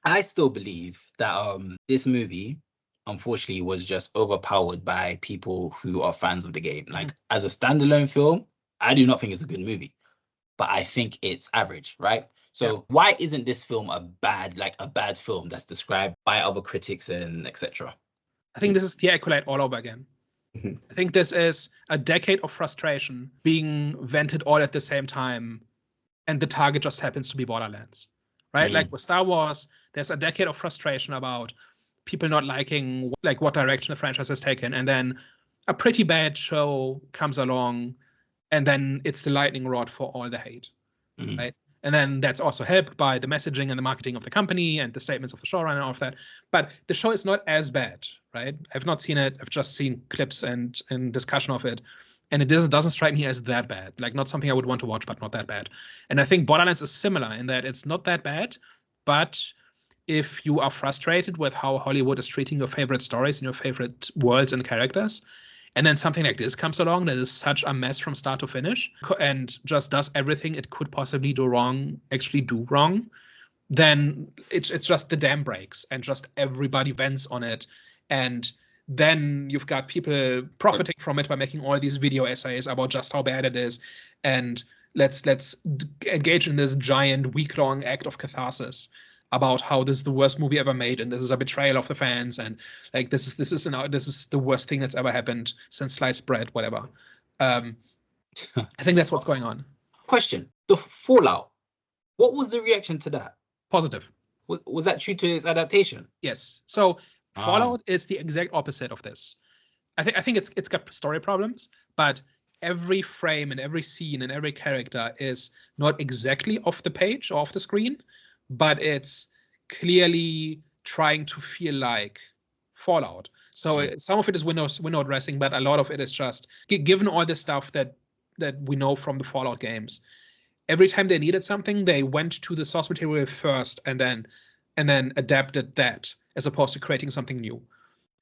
I still believe that this movie, unfortunately, was just overpowered by people who are fans of the game. Like as a standalone film, I do not think it's a good movie, but I think it's average, right? So why isn't this film a bad film that's described by other critics and etc.? I think this is the Acolyte all over again. I think this is a decade of frustration being vented all at the same time, and the target just happens to be Borderlands, right? Like with Star Wars, there's a decade of frustration about people not liking like what direction the franchise has taken, and then a pretty bad show comes along, and then it's the lightning rod for all the hate, right? And then that's also helped by the messaging and the marketing of the company and the statements of the showrunner and all of that. But the show is not as bad, right? I've not seen it. I've just seen clips and discussion of it. And it doesn't strike me as that bad. Like, not something I would want to watch, but not that bad. And I think Borderlands is similar in that it's not that bad. But if you are frustrated with how Hollywood is treating your favorite stories and your favorite worlds and characters, and then something like this comes along that is such a mess from start to finish and just does everything it could possibly do wrong, actually do wrong, then it's just the dam breaks and just everybody vents on it. And then you've got people profiting from it by making all these video essays about just how bad it is. And let's engage in this giant week-long act of catharsis about how this is the worst movie ever made and this is a betrayal of the fans and like this is the worst thing that's ever happened since sliced bread, whatever. I think that's what's going on. Question: the Fallout. What was the reaction to that? Positive. Was that true to its adaptation? Yes. So Fallout is the exact opposite of this. I think it's got story problems, but every frame and every scene and every character is not exactly off the page or off the screen, but it's clearly trying to feel like Fallout. So some of it is window dressing, but a lot of it is just given all the stuff that we know from the Fallout games. Every time they needed something, they went to the source material first and then adapted that as opposed to creating something new.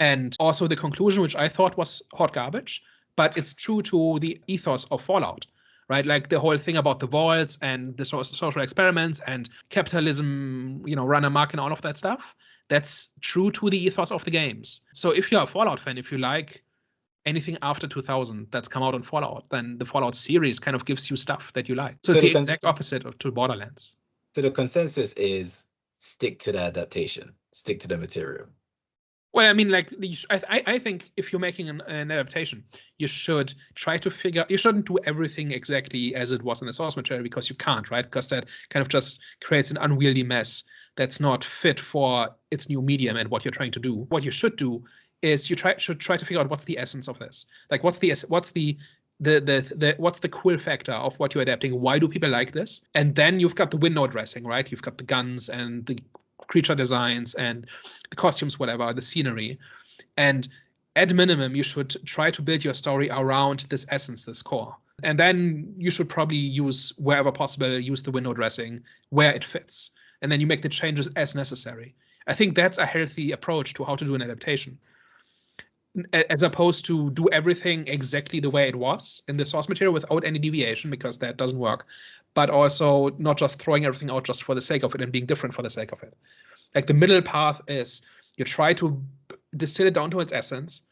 And also the conclusion, which I thought was hot garbage, but it's true to the ethos of Fallout. Right, like the whole thing about the vaults and the social experiments and capitalism, run amok and all of that stuff. That's true to the ethos of the games. So if you're a Fallout fan, if you like anything after 2000 that's come out on Fallout, then the Fallout series kind of gives you stuff that you like. So it's the exact opposite to Borderlands. So the consensus is stick to the adaptation, stick to the material. Well, I mean, like, I think if you're making an adaptation, you should try to you shouldn't do everything exactly as it was in the source material because you can't, right? Because that kind of just creates an unwieldy mess that's not fit for its new medium and what you're trying to do. What you should do is you should try to figure out what's the essence of this. Like, what's the cool factor of what you're adapting? Why do people like this? And then you've got the window dressing, right? You've got the guns and the creature designs and the costumes, whatever, the scenery. And at minimum, you should try to build your story around this essence, this core. And then you should probably use, wherever possible, use the window dressing where it fits. And then you make the changes as necessary. I think that's a healthy approach to how to do an adaptation, as opposed to do everything exactly the way it was in the source material without any deviation, because that doesn't work. But also not just throwing everything out just for the sake of it and being different for the sake of it. Like the middle path is you try to distill it down to its essence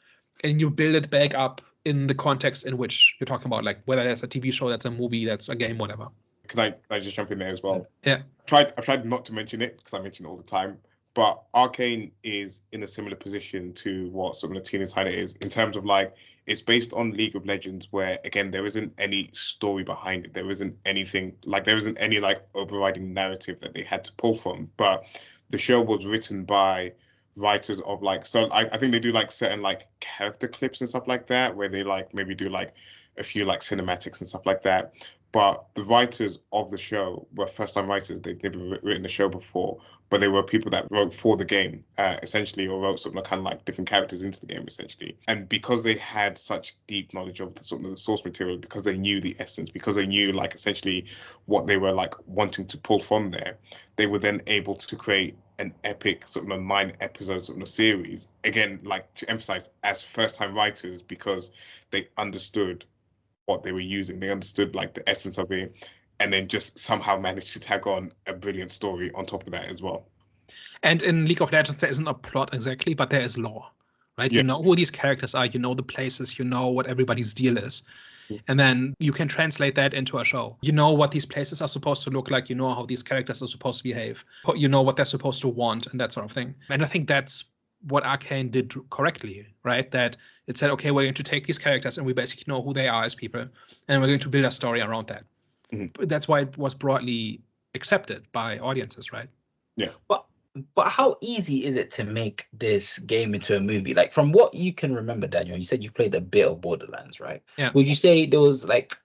and you build it back up in the context in which you're talking about, like whether that's a TV show, that's a movie, that's a game, whatever. Can I just jump in there as well? Yeah. I've tried not to mention it because I mention it all the time. But Arcane is in a similar position to what sort of Tina Turner is in terms of like it's based on League of Legends, where again there isn't any story behind it. There isn't anything like there isn't any like overriding narrative that they had to pull from. But the show was written by writers of like I think they do like certain like character clips and stuff like that, where they like maybe do like a few like cinematics and stuff like that. But the writers of the show were first-time writers. They'd never written the show before, but they were people that wrote for the game, essentially, or wrote something kind of like different characters into the game, essentially. And because they had such deep knowledge of the, sort of the source material, because they knew the essence, because they knew like essentially what they were like wanting to pull from there, they were then able to create an epic sort of a 9 episodes of a series. Again, like to emphasize, as first-time writers, because they understood what they were using. They understood like the essence of it, and then just somehow managed to tag on a brilliant story on top of that as well. And in League of Legends, there isn't a plot exactly, but there is lore, right? Yeah. You know who these characters are, you know the places, you know what everybody's deal is. And then you can translate that into a show. You know what these places are supposed to look like. You know how these characters are supposed to behave. You know what they're supposed to want and that sort of thing. And I think that's what Arcane did correctly, right? That it said, okay, we're going to take these characters and we basically know who they are as people. And we're going to build a story around that. That's why it was broadly accepted by audiences, right? Yeah. But how easy is it to make this game into a movie? Like, from what you can remember, Daniel, you said you've played a bit of Borderlands, right? Yeah. Would you say there was like,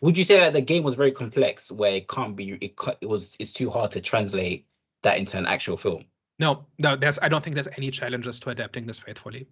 would you say that the game was very complex, where it can't be, it's too hard to translate that into an actual film? No, I don't think there's any challenges to adapting this faithfully.